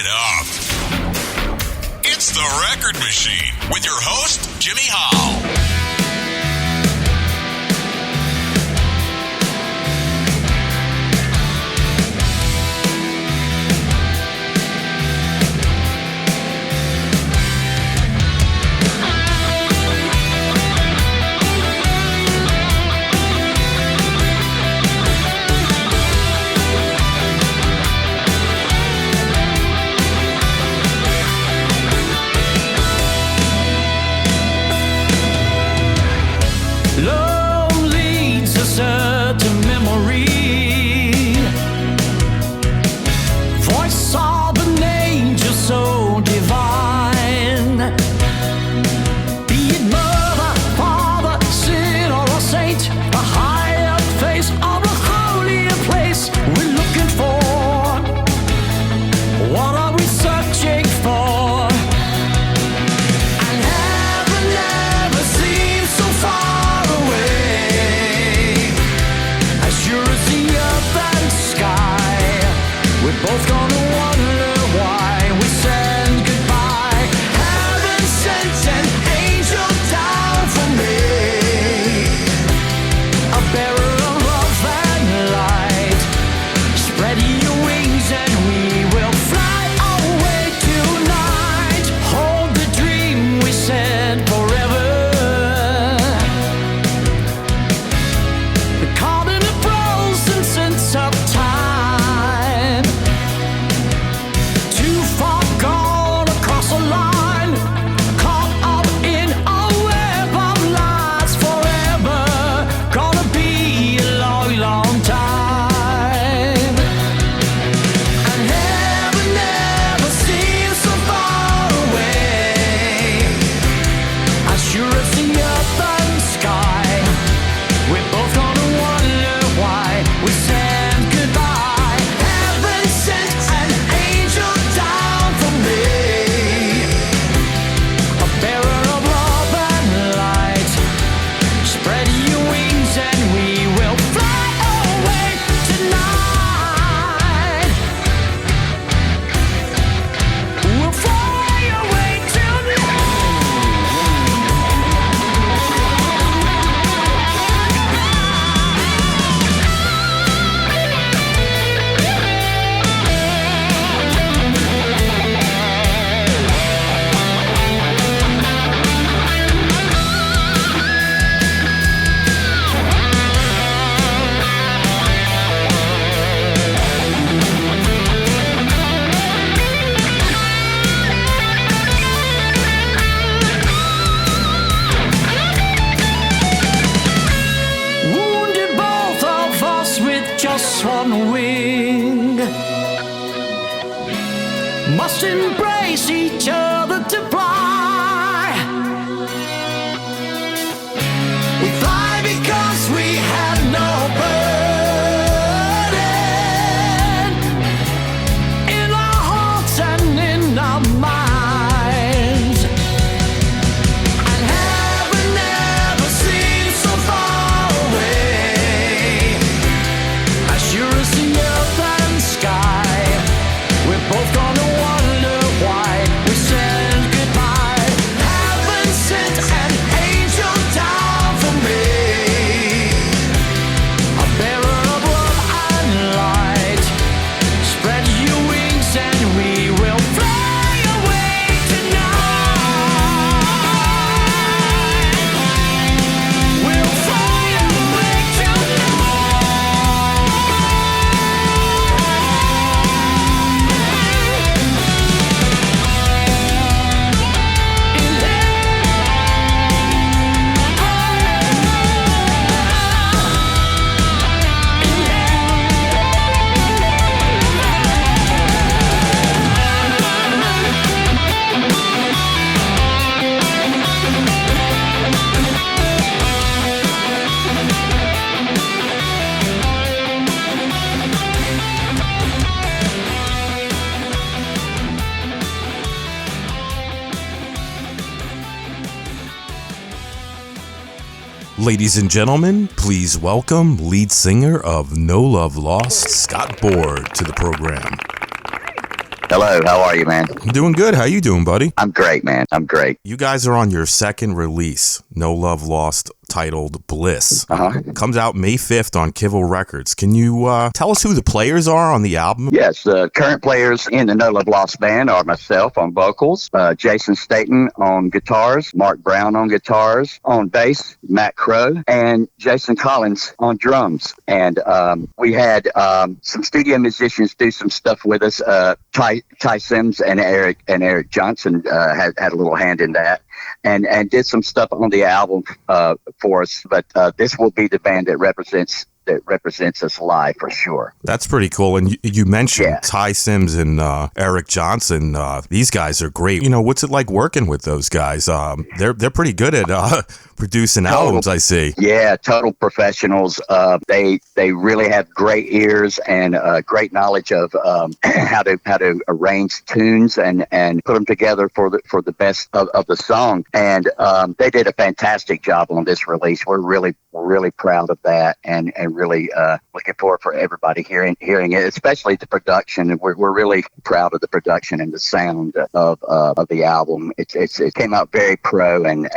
it up. It's The Record Machine with your host, Jimmy Howell. Ladies and gentlemen, please welcome lead singer of No Love Lost, Scott Board, to the program. Hello, how are you, man? I'm doing good. How you doing, buddy? I'm great, man. I'm great. You guys are on your second release, No Love Lost, titled Bliss. Comes out May 5th on Kivel Records. Can you tell us who the players are on the album? Yes, the current players in the No Love Lost band are myself on vocals, Jason Staten on guitars, Mark Brown on guitars, on bass, Matt Crow, and Jason Collins on drums. And we had some studio musicians do some stuff with us. Ty Sims and Erik Johnson had a little hand in that. And did some stuff on the album for us, but this will be the band that represents us live for sure. That's pretty cool. And you mentioned Ty Sims and Erik Johnson. These guys are great. You know, what's it like working with those guys? They're pretty good at producing albums, I see. Yeah, total professionals. They really have great ears and great knowledge of how to arrange tunes and put them together for the best of the song. And they did a fantastic job on this release. We're really proud of that, and really looking forward for everybody hearing it, especially the production. We're really proud of the production and the sound of the album. It came out very pro, and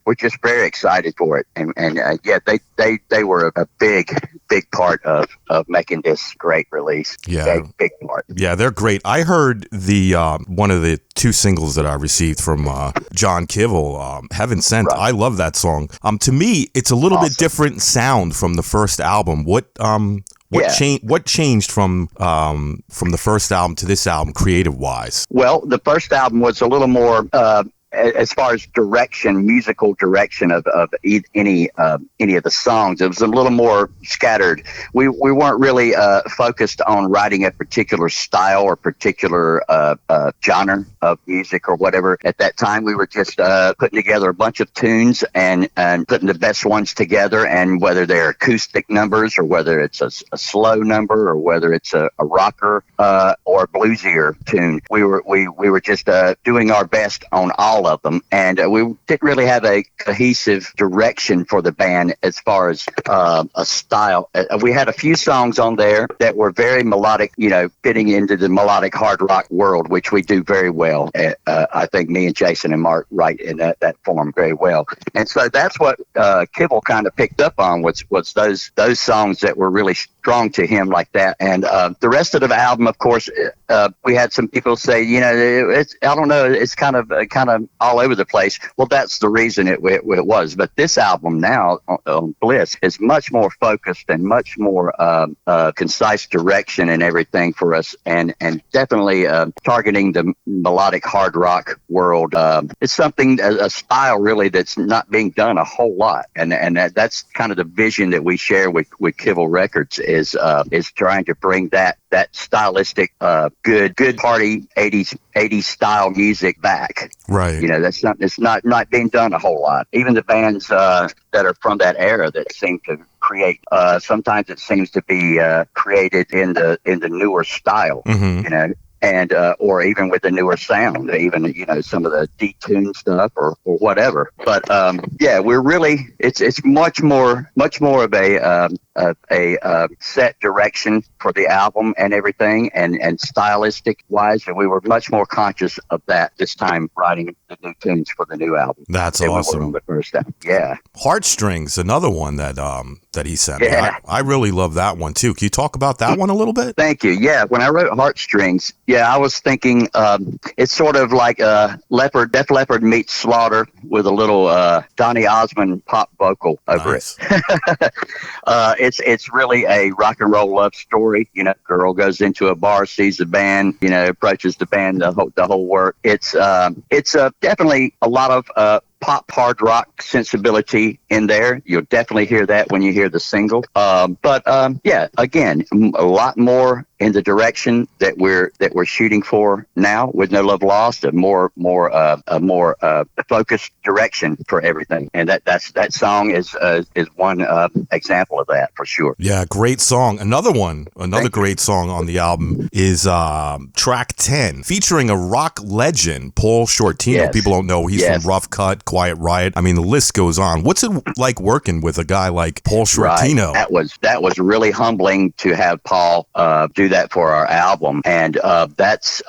we're just very excited for it. And they were a big part of making this great release. Yeah, big part. Yeah, they're great. I heard the one of the two singles that I received from John Kivel, Heaven Sent. Right. I love that song. To me, it's a little bit different sound from the first album. What changed from the first album to this album, creative wise? Well, the first album was a little more as far as musical direction of any of the songs. It was a little more scattered. We weren't really focused on writing a particular style or particular genre of music or whatever. At that time, we were just putting together a bunch of tunes and putting the best ones together, and whether they're acoustic numbers or whether it's a slow number or whether it's a rocker or a bluesier tune, we were just doing our best on all of them, and we didn't really have a cohesive direction for the band as far as a style. We had a few songs on there that were very melodic, fitting into the melodic hard rock world, which we do very well. I think me and Jason and Mark write in that form very well, and so that's what Kivel kind of picked up on was those songs that were really strong to him like that. And the rest of the album, of course, we had some people say, it's I don't know, it's kind of all over the place. Well, that's the reason it was. But this album now, on Bliss, is much more focused and much more concise direction and everything for us, and definitely targeting the melodic hard rock world. It's something, a style really that's not being done a whole lot, and that's kind of the vision that we share with Kivel Records is trying to bring that stylistic good party 80s style music back. Right. It's not being done a whole lot. Even the bands that are from that era that seem to create, sometimes it seems to be created in the newer style. Mm-hmm. And or even with the newer sound, even some of the detuned stuff or whatever. But we're really it's much more of a set direction for the album and everything, and stylistic wise, and we were much more conscious of that this time, writing the new tunes for the new album. That's awesome. On the first album. Yeah. Heartstrings, another one that he sent me. Yeah. I really love that one too. Can you talk about that one a little bit? Thank you. Yeah, when I wrote Heartstrings, I was thinking it's sort of like Def Leppard meets Slaughter with a little Donny Osmond pop vocal over it. It's really a rock and roll love story. Girl goes into a bar, sees the band, approaches the band, the whole work. It's definitely a lot of pop hard rock sensibility in there. You'll definitely hear that when you hear the single. But again, a lot more in the direction that we're shooting for now with No Love Lost, a more focused direction for everything. And that song is one example of that for sure. Yeah, great song. Another great song on the album is track 10, featuring a rock legend, Paul Shortino. Yes. People don't know he's from Rough Cut, Quiet Riot. I mean, the list goes on. What's it like working with a guy like Paul Shortino? Right. That was really humbling to have Paul do do that for our album. And that's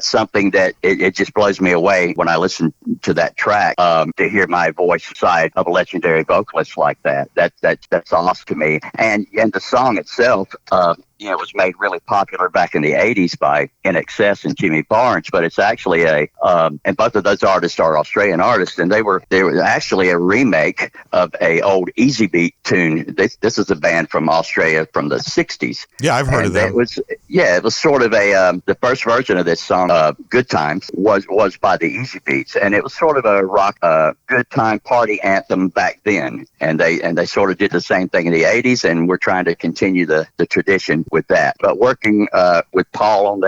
something that it just blows me away when I listen to that track, to hear my voice side of a legendary vocalist like that. That's awesome to me. And the song itself, was made really popular back in the 80s by NXS and Jimmy Barnes, but it's actually and both of those artists are Australian artists, and they were actually a remake of a old Easy Beat tune. This is a band from Australia from the 60s. Yeah, I've heard of that. It was sort of the first version of this song, Good Times, was by the Easy Beats, and it was sort of a rock, good time party anthem back then, and they sort of did the same thing in the 80s, and we're trying to continue the tradition with that. But working with Paul on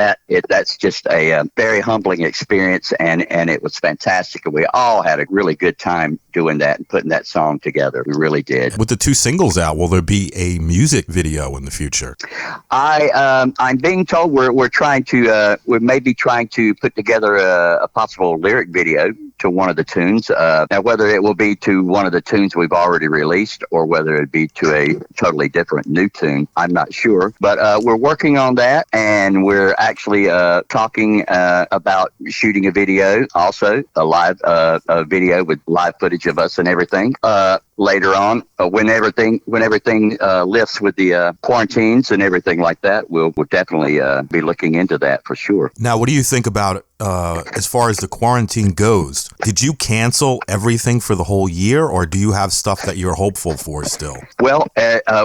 that's just a very humbling experience, and it was fantastic, and we all had a really good time doing that and putting that song together. We really did. With the 2 singles out, will there be a music video in the future? I'm being told we're maybe trying to put together a possible lyric video to one of the tunes. Now, whether it will be to one of the tunes we've already released or whether it be to a totally different new tune, I'm not sure. But we're working on that, and we're actually talking about shooting a video, also a live video with live footage of us and everything. Later on, when everything lifts with the quarantines and everything like that, we'll definitely be looking into that for sure. Now, what do you think about as far as the quarantine goes? Did you cancel everything for the whole year, or do you have stuff that you're hopeful for still? Well,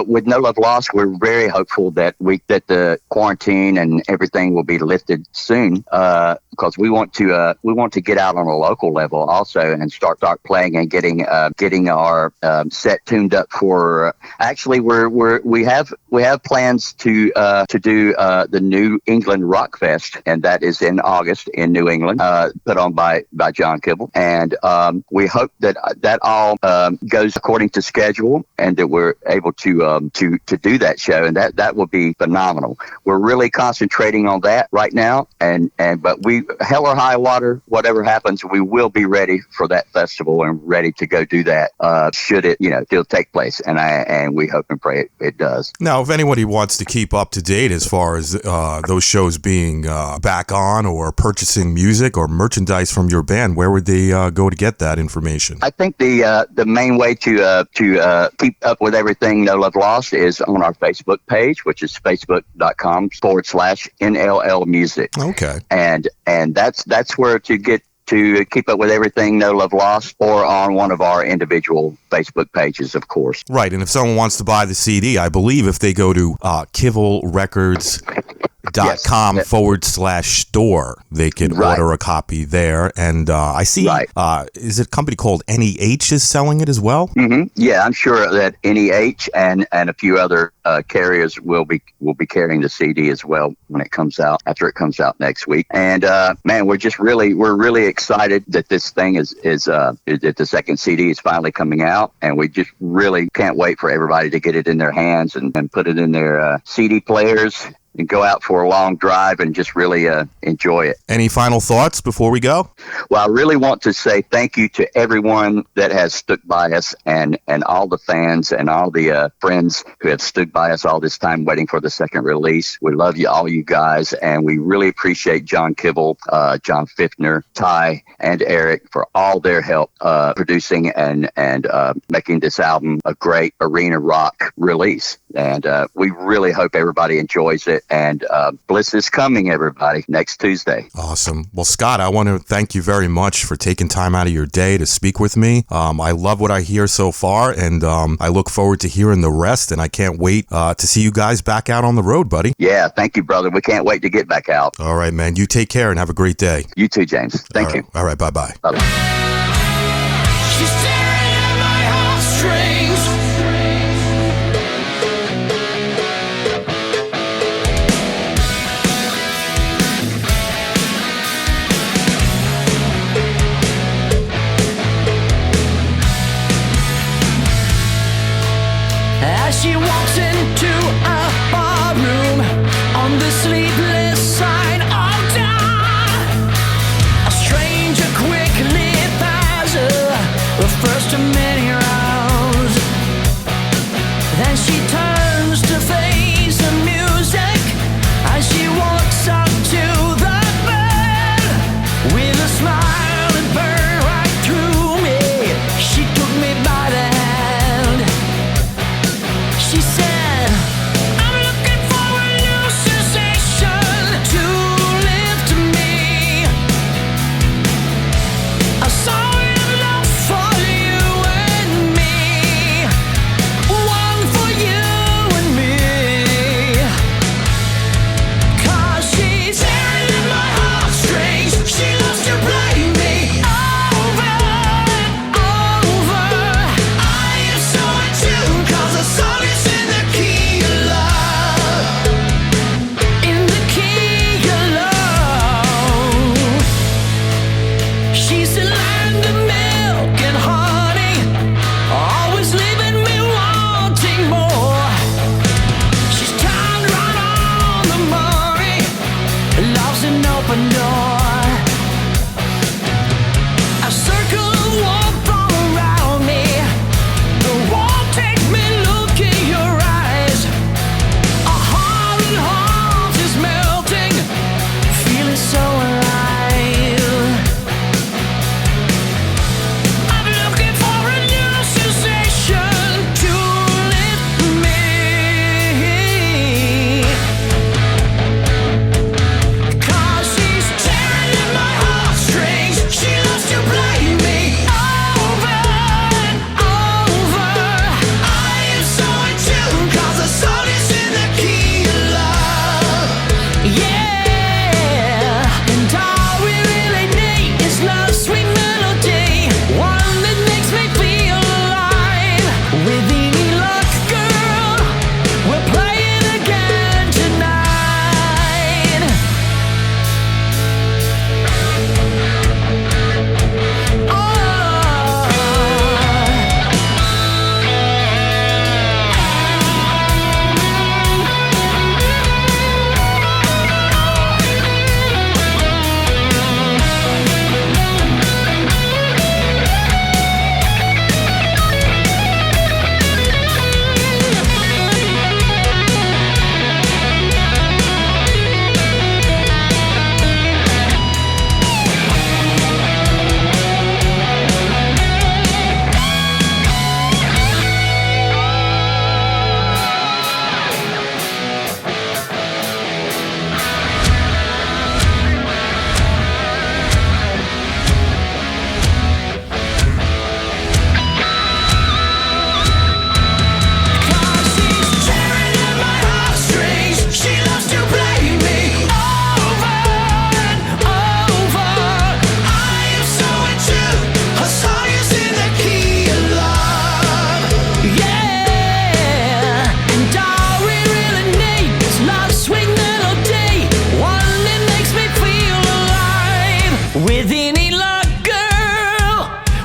with No Love Lost, we're very hopeful that the quarantine and everything will be lifted soon, because we want to get out on a local level also and start playing and getting our set tuned up for. Actually, we have plans to do the New England Rock Fest, and that is in August in New England, put on by John Kibble, and we hope that all goes according to schedule, and that we're able to do that show, and that will be phenomenal. We're really concentrating on that right now, but we, hell or high water, whatever happens, we will be ready for that festival and ready to go do that. Should it still take place, and we hope and pray it does. Now, if anybody wants to keep up to date as far as those shows being back on, or purchasing music or merchandise from your band, where would they go to get that information? I think the main way to keep up with everything No Love Lost is on our Facebook page, which is facebook.com/NLL Music. Okay. And that's where to keep up with everything No Love Lost, or on one of our individual Facebook pages, of course. Right, and if someone wants to buy the CD, I believe if they go to kivelrecords.com/store, they can order a copy there. And I see, is it a company called NEH is selling it as well? Mm-hmm. Yeah, I'm sure that NEH and a few other carriers will be carrying the CD as well when it comes out, after it comes out next week. And man, we're really excited that this thing is that the second CD is finally coming out, and we just really can't wait for everybody to get it in their hands and put it in their CD players and go out for a long drive and just really enjoy it. Any final thoughts before we go? Well, I really want to say thank you to everyone that has stuck by us, and all the fans and all the friends who have stood by us all this time waiting for the second release. We love you, all you guys, and we really appreciate John Kibble, John Fiftner, Ty, and Erik for all their help producing and making this album a great arena rock release. And we really hope everybody enjoys it. And Bliss is coming, everybody, next Tuesday. Awesome. Well, Scott, I want to thank you very much for taking time out of your day to speak with me. I love what I hear so far, and I look forward to hearing the rest, and I can't wait to see you guys back out on the road, buddy. Yeah, thank you, brother. We can't wait to get back out. All right, man. You take care and have a great day. You too, James. Thank you. All right, bye-bye. Bye-bye. She's tearing at my heartstrings. As she walks into a bar room on the sleepless side of dawn, a stranger quickly buys her the first of many rounds. Then she turns to face the music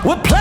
We're playing